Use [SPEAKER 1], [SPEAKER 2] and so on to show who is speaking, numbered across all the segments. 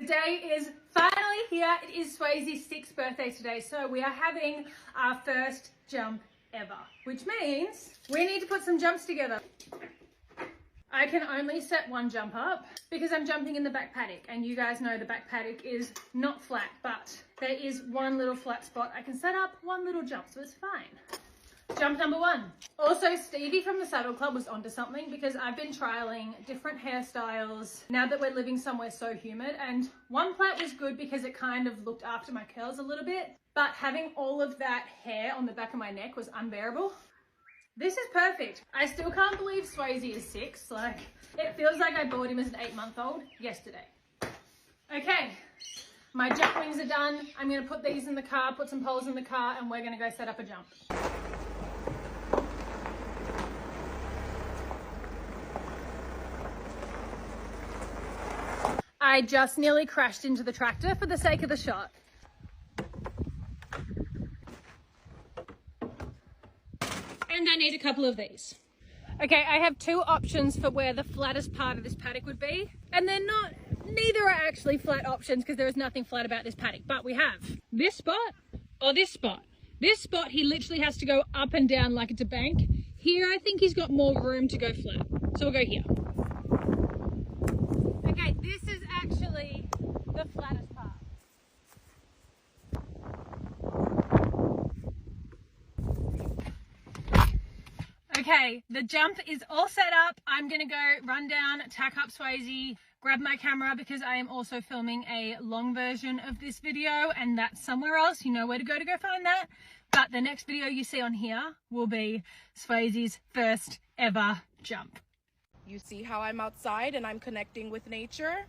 [SPEAKER 1] The day is finally here. It is Swayze's 6th birthday today, so we are having our first jump ever, which means we need to put some jumps together. I can only set one jump up because I'm jumping in the back paddock, and you guys know the back paddock is not flat, but there is one little flat spot. I can set up one little jump, so it's fine. Jump number 1. Also, Stevie from the Saddle Club was onto something because I've been trialing different hairstyles now that we're living somewhere so humid, and one plait was good because it kind of looked after my curls a little bit, but having all of that hair on the back of my neck was unbearable. This is perfect. I still can't believe Swayze is 6. Like, it feels like I bought him as an 8-month-old yesterday. Okay, my jump wings are done. I'm gonna put these in the car, put some poles in the car, and we're gonna go set up a jump. I just nearly crashed into the tractor for the sake of the shot. And I need a couple of these. Okay, I have 2 options for where the flattest part of this paddock would be. And they're not, neither are actually flat options because there is nothing flat about this paddock. But we have this spot or this spot. This spot, he literally has to go up and down like it's a bank. Here, I think he's got more room to go flat. So we'll go here. Okay, this is actually the flattest part. Okay, the jump is all set up. I'm gonna go run down, tack up Swayze, grab my camera because I am also filming a long version of this video, and that's somewhere else. You know where to go find that. But the next video you see on here will be Swayze's first ever jump.
[SPEAKER 2] You see how I'm outside and I'm connecting with nature?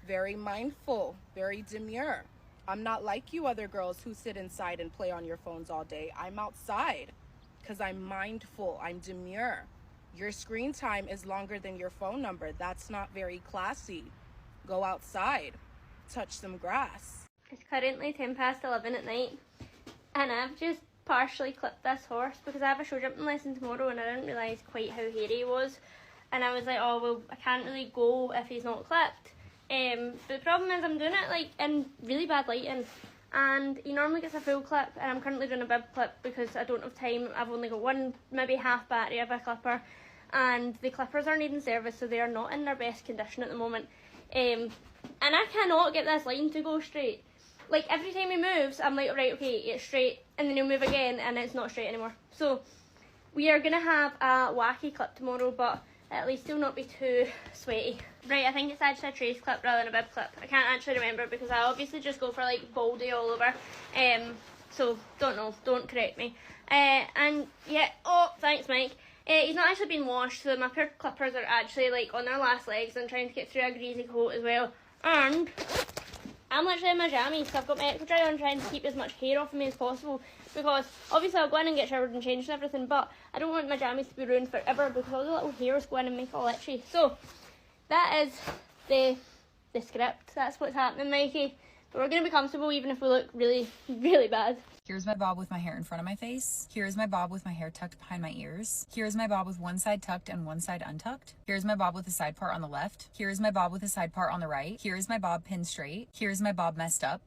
[SPEAKER 2] Very mindful, very demure. I'm not like you other girls who sit inside and play on your phones all day. I'm outside because I'm mindful, I'm demure. Your screen time is longer than your phone number. That's not very classy. Go outside, touch some grass.
[SPEAKER 3] It's currently 11:10 at night, and I've just partially clipped this horse because I have a show jumping lesson tomorrow, and I didn't realise quite how hairy he was. And I was like, oh, well, I can't really go if he's not clipped. But the problem is I'm doing it like in really bad lighting. And he normally gets a full clip, and I'm currently doing a bib clip because I don't have time. I've only got one, maybe half battery of a clipper. And the clippers are needing service, so they are not in their best condition at the moment. And I cannot get this line to go straight. Like, every time he moves, I'm like, right, okay, it's straight. And then he'll move again, and it's not straight anymore. So we are going to have a wacky clip tomorrow, but at least he'll not be too sweaty. Right, I think it's actually a trace clip rather than a bib clip. I can't actually remember because I obviously just go for like baldy all over. So don't know, don't correct me. And yeah, oh, thanks Mike. He's not actually been washed, so my pair of clippers are actually like on their last legs and trying to get through a greasy coat as well. And I'm literally in my jammies, so I've got my Equestrian on trying to keep as much hair off of me as possible, because obviously I'll go in and get showered and changed and everything, but I don't want my jammies to be ruined forever because all the little hairs go in and make it all itchy. So that is the script. That's what's happening, Mikey. But we're going to be comfortable even if we look really, really bad.
[SPEAKER 4] Here's my bob with my hair in front of my face. Here's my bob with my hair tucked behind my ears. Here's my bob with one side tucked and one side untucked. Here's my bob with the side part on the left. Here's my bob with the side part on the right. Here's my bob pinned straight. Here's my bob messed up.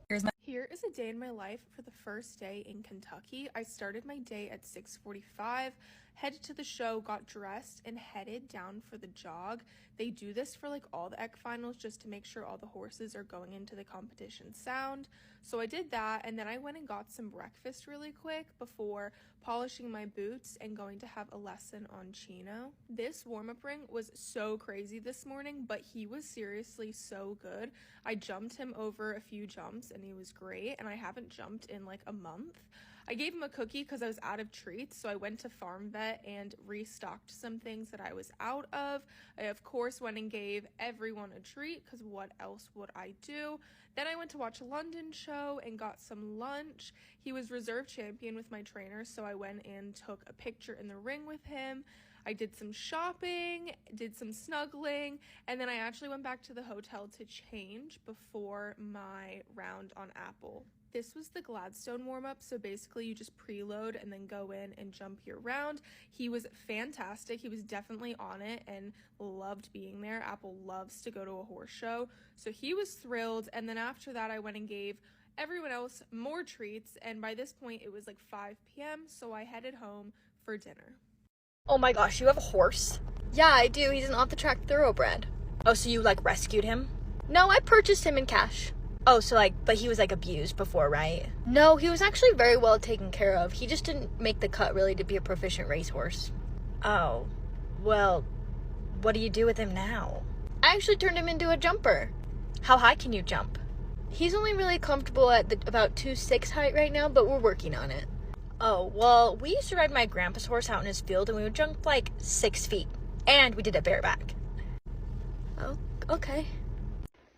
[SPEAKER 5] Here is a day in my life for the first day in Kentucky. I started my day at 6:45, headed to the show, got dressed, and headed down for the jog. They do this for like all the Eq finals just to make sure all the horses are going into the competition sound. So I did that, and then I went and got some breakfast really quick before polishing my boots and going to have a lesson on Chino. This warm-up ring was so crazy this morning, but he was seriously so good. I jumped him over a few jumps and he was great, and I haven't jumped in like a month. I gave him a cookie because I was out of treats, so I went to Farm Vet and restocked some things that I was out of. I, of course, went and gave everyone a treat because what else would I do? Then I went to watch a London show and got some lunch. He was reserve champion with my trainer, so I went and took a picture in the ring with him. I did some shopping, did some snuggling, and then I actually went back to the hotel to change before my round on Apple. This was the Gladstone warm-up, so basically you just preload and then go in and jump your round. He was fantastic. He was definitely on it and loved being there. Apple loves to go to a horse show, so he was thrilled. And then after that, I went and gave everyone else more treats, and by this point it was like 5 p.m., so I headed home for dinner.
[SPEAKER 6] Oh my gosh, you have a horse? Yeah, I do. He's an off-the-track thoroughbred.
[SPEAKER 7] Oh, so you like rescued him?
[SPEAKER 6] No, I purchased him in cash.
[SPEAKER 7] Oh, so like, but he was like abused before, right?
[SPEAKER 6] No, he was actually very well taken care of. He just didn't make the cut really to be a proficient racehorse.
[SPEAKER 7] Oh, well, what do you do with him now?
[SPEAKER 6] I actually turned him into a jumper.
[SPEAKER 7] How high can you jump?
[SPEAKER 6] He's only really comfortable at about 2'6" height right now, but we're working on it.
[SPEAKER 7] Oh, well, we used to ride my grandpa's horse out in his field, and we would jump like 6 feet, and we did it bareback.
[SPEAKER 6] Oh, okay.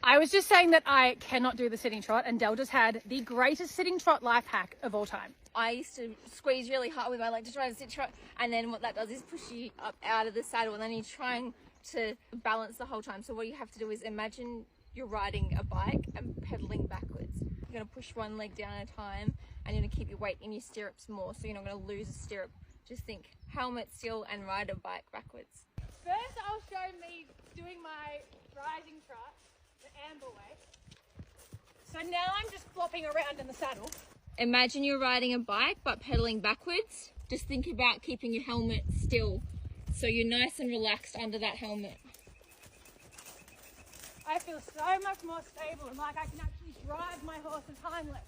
[SPEAKER 1] I was just saying that I cannot do the sitting trot, and Del just had the greatest sitting trot life hack of all time.
[SPEAKER 8] I used to squeeze really hard with my leg to try to sit trot, and then what that does is push you up out of the saddle, and then you're trying to balance the whole time. So what you have to do is imagine you're riding a bike and pedaling backwards. You're going to push one leg down at a time, and you're going to keep your weight in your stirrups more, so you're not going to lose a stirrup. Just think, helmet still and ride a bike backwards.
[SPEAKER 1] First, I'll show me doing my rising trot, the amber way. So now I'm just flopping around in the saddle.
[SPEAKER 8] Imagine you're riding a bike but pedaling backwards. Just think about keeping your helmet still, so you're nice and relaxed under that helmet.
[SPEAKER 1] I feel so much more stable and like I can actually drive my horse's hind legs.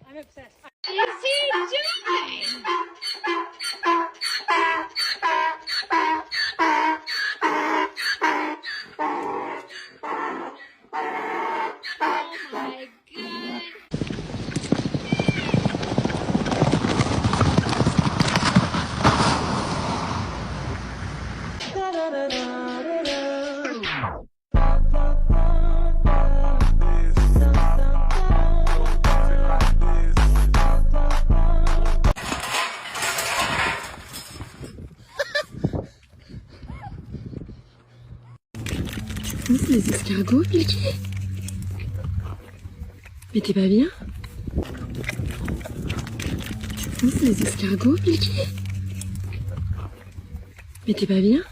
[SPEAKER 1] I'm obsessed.
[SPEAKER 8] Is he doing? Oh my god.
[SPEAKER 9] C'est les escargots, Likit? Mais t'es pas bien? Tu penses c'est les escargots, Likit? Mais t'es pas bien?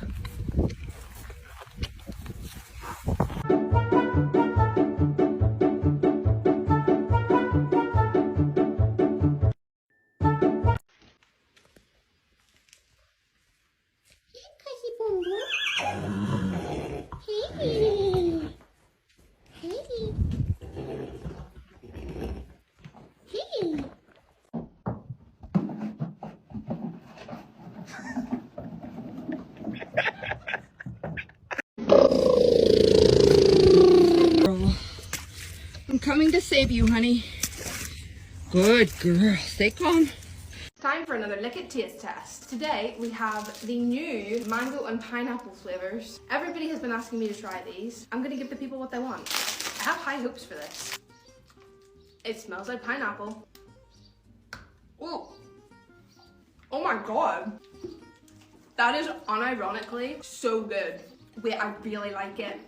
[SPEAKER 2] I'm coming to save you, honey. Good girl. Stay calm.
[SPEAKER 5] Time for another Likit taste test. Today we have the new mango and pineapple flavors. Everybody has been asking me to try these. I'm gonna give the people what they want. I have high hopes for this. It smells like pineapple. Ooh. Oh my god. That is unironically so good. Wait, I really like it.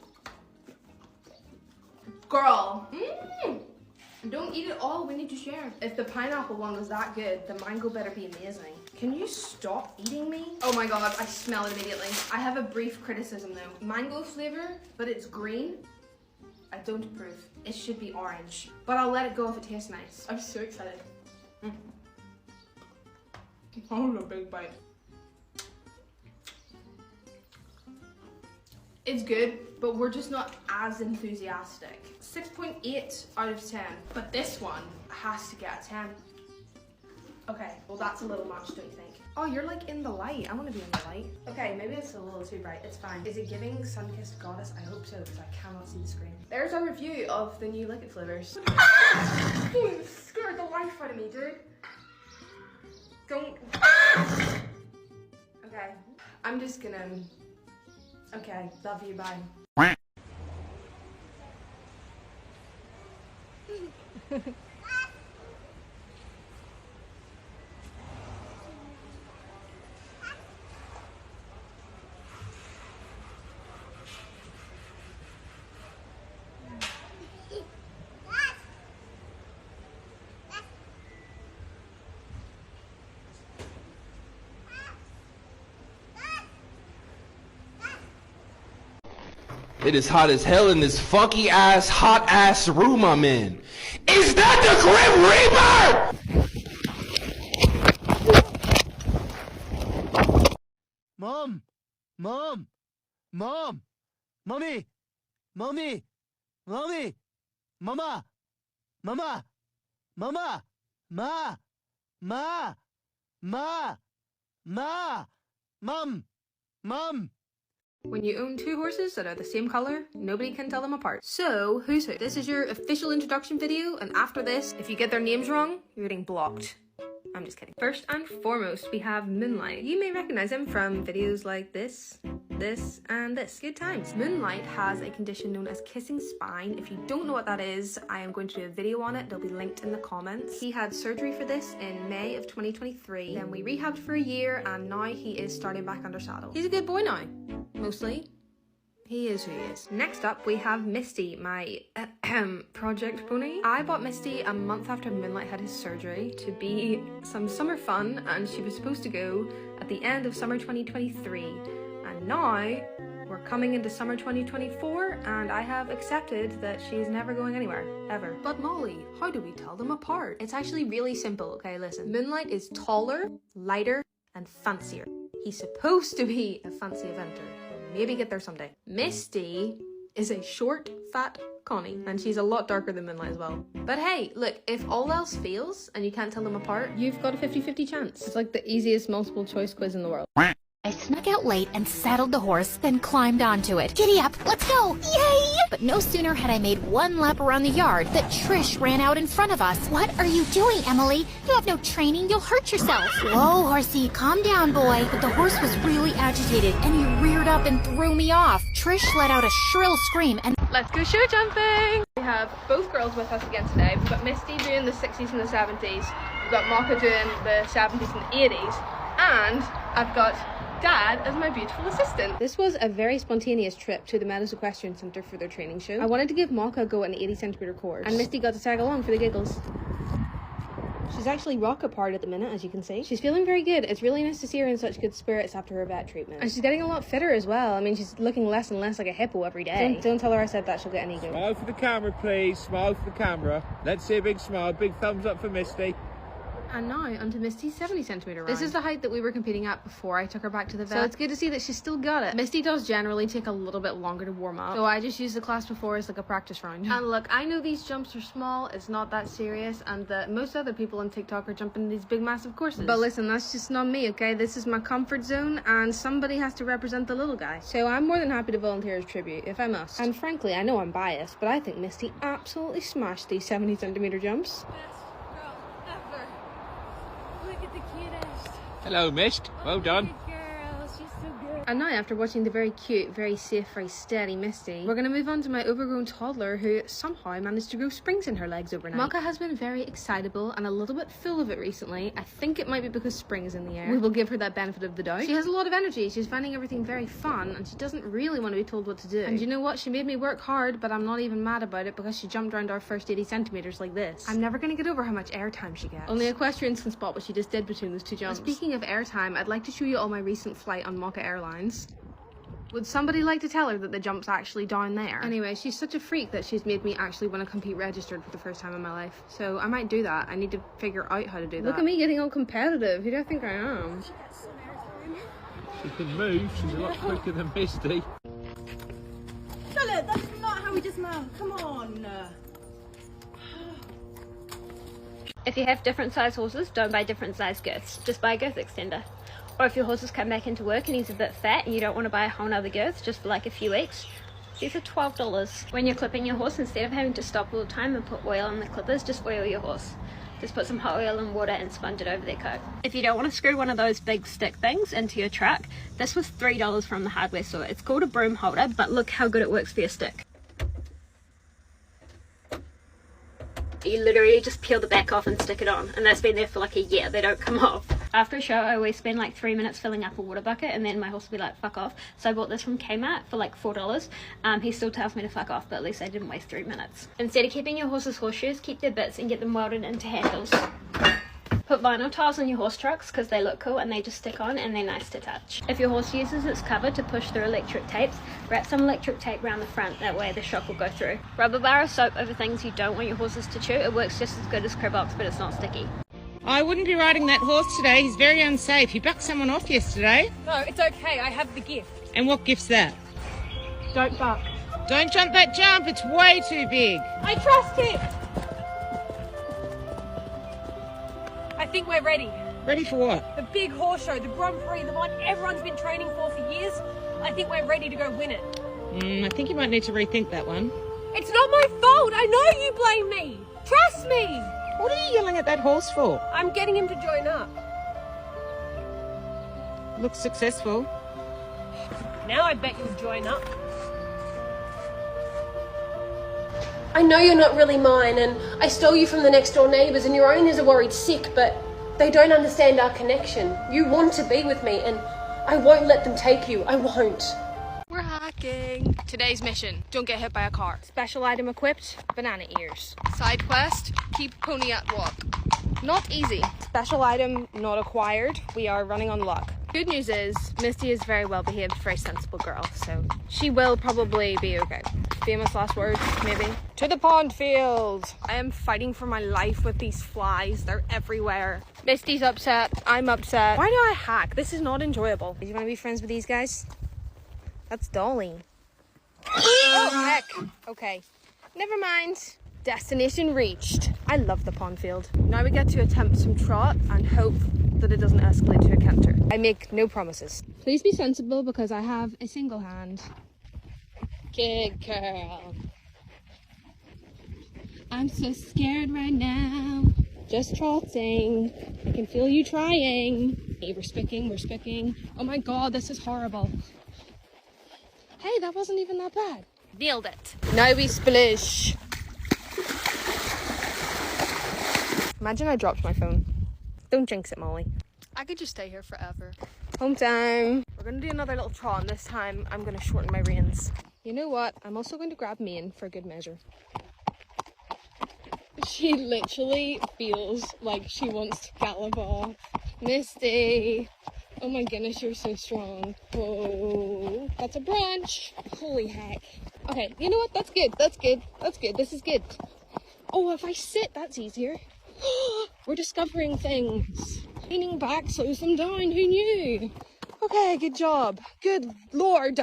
[SPEAKER 5] Girl. Don't eat it all, we need to share. If the pineapple one was that good, the mango better be amazing. Can you stop eating me? Oh my god, I smell it immediately. I have a brief criticism though. Mango flavor, but it's green. I don't approve. It should be orange. But I'll let it go if it tastes nice. I'm so excited. Oh, a big bite. It's good, but we're just not as enthusiastic. 6.8 out of 10, but this one has to get a 10. Okay, well that's a little much, don't you think? Oh, you're like in the light. I want to be in the light. Okay, maybe it's a little too bright. It's fine. Is it giving sun-kissed goddess? I hope so, because I cannot see the screen. There's our review of the new Likit flavors. You scared the life out of me, dude. Don't. Okay, I'm just gonna. Okay, love you, bye.
[SPEAKER 10] It is hot as hell in this funky ass, hot ass room I'm in. Is that the Grim Reaper?
[SPEAKER 11] Mom! Mom! Mom! Mommy! Mommy! Mommy! Mama! Mama! Mama! Ma! Ma! Ma! Ma! Mom! Mom!
[SPEAKER 5] When you own two horses that are the same color, nobody can tell them apart. So, who's who? This is your official introduction video, and after this, if you get their names wrong, you're getting blocked. I'm just kidding. First and foremost, we have Moonlight. You may recognize him from videos like this, and this. Good times. Moonlight has a condition known as kissing spine. If you don't know what that is, I am going to do a video on it. It'll be linked in the comments. He had surgery for this in May of 2023. Then we rehabbed for a year, and now he is starting back under saddle. He's a good boy now. Mostly. He is who he is. Next up, we have Misty, my project pony. I bought Misty a month after Moonlight had his surgery to be some summer fun, and she was supposed to go at the end of summer 2023. And now we're coming into summer 2024, and I have accepted that she's never going anywhere, ever. But Molly, how do we tell them apart? It's actually really simple, okay? Listen. Moonlight is taller, lighter, and fancier. He's supposed to be a fancy eventer. Maybe get there someday. Misty is a short, fat Connie, and she's a lot darker than Moonlight as well. But hey, look, if all else fails and you can't tell them apart, you've got a 50-50 chance. It's like the easiest multiple choice quiz in the world.
[SPEAKER 12] I snuck out late and saddled the horse, then climbed onto it. Giddy up, let's go! Yay! But no sooner had I made one lap around the yard that Trish ran out in front of us. What are you doing, Emily? You have no training, you'll hurt yourself. Whoa, horsey, calm down, boy. But the horse was really agitated, and he reared up and threw me off. Trish let out a shrill scream and...
[SPEAKER 5] Let's go show jumping! We have both girls with us again today. We've got Misty doing the 60s and the 70s. We've got Maka doing the 70s and the 80s. And I've got Dad as my beautiful assistant. This was a very spontaneous trip to the Meadows Equestrian Centre for their training show. I wanted to give Maka a go at an 80cm course, and Misty got to tag along for the giggles. She's actually rocket hard at the minute, as you can see. She's feeling very good. It's really nice to see her in such good spirits after her vet treatment. And she's getting a lot fitter as well. I mean, she's looking less and less like a hippo every day. Don't tell her I said that, she'll get an ego.
[SPEAKER 13] Smile for the camera, please. Smile for the camera. Let's see a big smile. Big thumbs up for Misty.
[SPEAKER 5] And now onto Misty's 70cm run. This is the height that we were competing at before I took her back to the vet. So it's good to see that she's still got it. Misty does generally take a little bit longer to warm up, so I just used the class before as like a practice round. And look, I know these jumps are small, it's not that serious, and that most other people on TikTok are jumping these big massive courses. But listen, that's just not me, okay? This is my comfort zone, and somebody has to represent the little guy. So I'm more than happy to volunteer as tribute, if I must. And frankly, I know I'm biased, but I think Misty absolutely smashed these 70cm jumps.
[SPEAKER 13] Hello, Mist. Well done.
[SPEAKER 5] And now, after watching the very cute, very safe, very steady Misty, we're going to move on to my overgrown toddler who somehow managed to grow springs in her legs overnight. Maka has been very excitable and a little bit full of it recently. I think it might be because spring is in the air. We will give her that benefit of the doubt. She has a lot of energy, she's finding everything very fun, and she doesn't really want to be told what to do. And you know what? She made me work hard, but I'm not even mad about it because she jumped around our first 80cm like this. I'm never going to get over how much airtime she gets. Only equestrians can spot what she just did between those two jumps. Speaking of airtime, I'd like to show you all my recent flight on Maka Airlines. Would somebody like to tell her that the jump's actually down there? Anyway, she's such a freak that she's made me actually want to compete registered for the first time in my life. So I might do that. I need to figure out how to do that. Look at me getting all competitive. Who do I think I am?
[SPEAKER 13] She can move. She's a lot quicker than Misty.
[SPEAKER 14] Charlotte, that's not how we dismount. Come on.
[SPEAKER 3] If you have different size horses, don't buy different size girths. Just buy a girth extender. Or if your horse has come back into work and he's a bit fat and you don't want to buy a whole nother girth just for like a few weeks, these are $12. When you're clipping your horse, instead of having to stop all the time and put oil on the clippers, just oil your horse. Just put some hot oil and water and sponge it over their coat. If you don't want to screw one of those big stick things into your truck, this was $3 from the hardware store. It's called a broom holder, but look how good it works for your stick. You literally just peel the back off and stick it on, and that's been there for like a year. They don't come off. After a show, I always spend like 3 minutes filling up a water bucket, and then my horse will be like, fuck off. So I bought this from Kmart for like $4. He still tells me to fuck off, but at least I didn't waste 3 minutes. Instead of keeping your horse's horseshoes, keep their bits and get them welded into handles. Put vinyl tiles on your horse trucks because they look cool and they just stick on and they're nice to touch. If your horse uses its cover to push through electric tapes, wrap some electric tape around the front, that way the shock will go through. Rub a bar of soap over things you don't want your horses to chew. It works just as good as Cribox, but it's not sticky.
[SPEAKER 15] I wouldn't be riding that horse today. He's very unsafe. He bucked someone off yesterday.
[SPEAKER 16] No, it's okay. I have the gift.
[SPEAKER 15] And what gift's that?
[SPEAKER 16] Don't buck.
[SPEAKER 15] Don't jump that jump. It's way too big.
[SPEAKER 16] I trust him. I think we're ready.
[SPEAKER 15] Ready for what?
[SPEAKER 16] The big horse show, the Grand Prix, the one everyone's been training for years. I think we're ready to go win it.
[SPEAKER 15] I think you might need to rethink that one.
[SPEAKER 16] It's not my fault. I know you blame me. Trust me.
[SPEAKER 15] What are you yelling at that horse for?
[SPEAKER 16] I'm getting him to join up.
[SPEAKER 15] Looks successful.
[SPEAKER 16] Now I bet you'll join up.
[SPEAKER 17] I know you're not really mine, and I stole you from the next door neighbours, and your owners are worried sick, but they don't understand our connection. You want to be with me, and I won't let them take you. I won't.
[SPEAKER 5] We're hacking. Today's mission, don't get hit by a car. Special item equipped, banana ears. Side quest, keep pony at walk. Not easy. Special item not acquired. We are running on luck. Good news is, Misty is very well behaved, very sensible girl, so she will probably be okay. Famous last words, maybe. To the pond field. I am fighting for my life with these flies. They're everywhere. Misty's upset. I'm upset. Why do I hack? This is not enjoyable. Do you want to be friends with these guys? That's Dolly. Oh, heck. Okay. Never mind. Destination reached. I love the pond field. Now we get to attempt some trot and hope that it doesn't escalate to a canter. I make no promises. Please be sensible because I have a single hand. Good girl. I'm so scared right now. Just trotting. I can feel you trying. Hey, we're spicking. Oh my god, this is horrible. Hey, that wasn't even that bad. Nailed it. Now we splish. Imagine I dropped my phone. Don't jinx it, Molly. I could just stay here forever. Home time. We're gonna do another little trot, and this time I'm gonna shorten my reins. You know what? I'm also going to grab mane for good measure. She literally feels like she wants to gallop off. Misty. Oh my goodness, you're so strong. Whoa, that's a branch. Holy heck. Okay, you know what? That's good. This is good. Oh, if I sit, that's easier. We're discovering things. Leaning back slows them down. Who knew? Okay, good job. Good lord.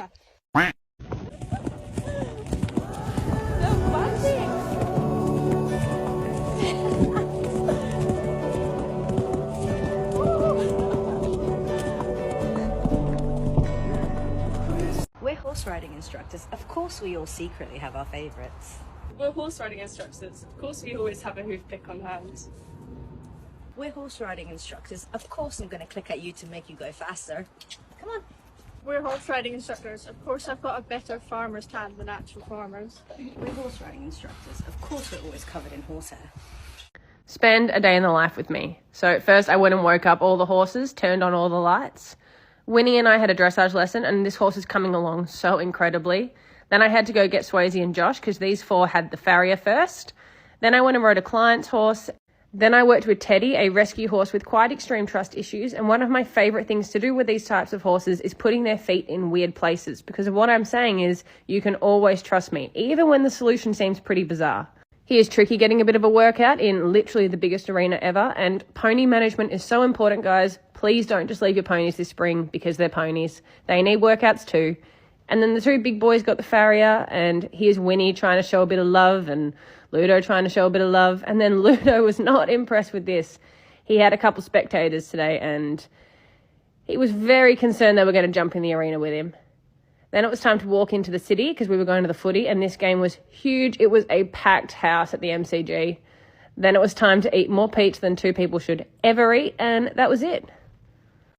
[SPEAKER 18] We're horse riding instructors. Of course we all secretly have our favourites.
[SPEAKER 19] We're horse riding instructors. Of course we always have a hoof pick on hand.
[SPEAKER 18] We're horse riding instructors. Of course I'm going to click at you to make you go faster. Come on.
[SPEAKER 19] We're horse riding instructors. Of course I've got a better farmer's tan than actual farmers.
[SPEAKER 18] We're horse riding instructors. Of course we're always covered in horsehair.
[SPEAKER 20] Spend a day in the life with me. So at first I went and woke up all the horses, turned on all the lights. Winnie and I had a dressage lesson, and this horse is coming along so incredibly. Then I had to go get Swayze and Josh because these four had the farrier first. Then I went and rode a client's horse. Then I worked with Teddy, a rescue horse with quite extreme trust issues. And one of my favourite things to do with these types of horses is putting their feet in weird places, because of what I'm saying is you can always trust me, even when the solution seems pretty bizarre. Here's Tricky getting a bit of a workout in literally the biggest arena ever. And pony management is so important, guys. Please don't just leave your ponies this spring because they're ponies. They need workouts too. And then the two big boys got the farrier, and here's Winnie trying to show a bit of love and Ludo trying to show a bit of love. And then Ludo was not impressed with this. He had a couple spectators today and he was very concerned they were going to jump in the arena with him. Then it was time to walk into the city because we were going to the footy, and this game was huge. It was a packed house at the MCG. Then it was time to eat more pizza than two people should ever eat, and that was it.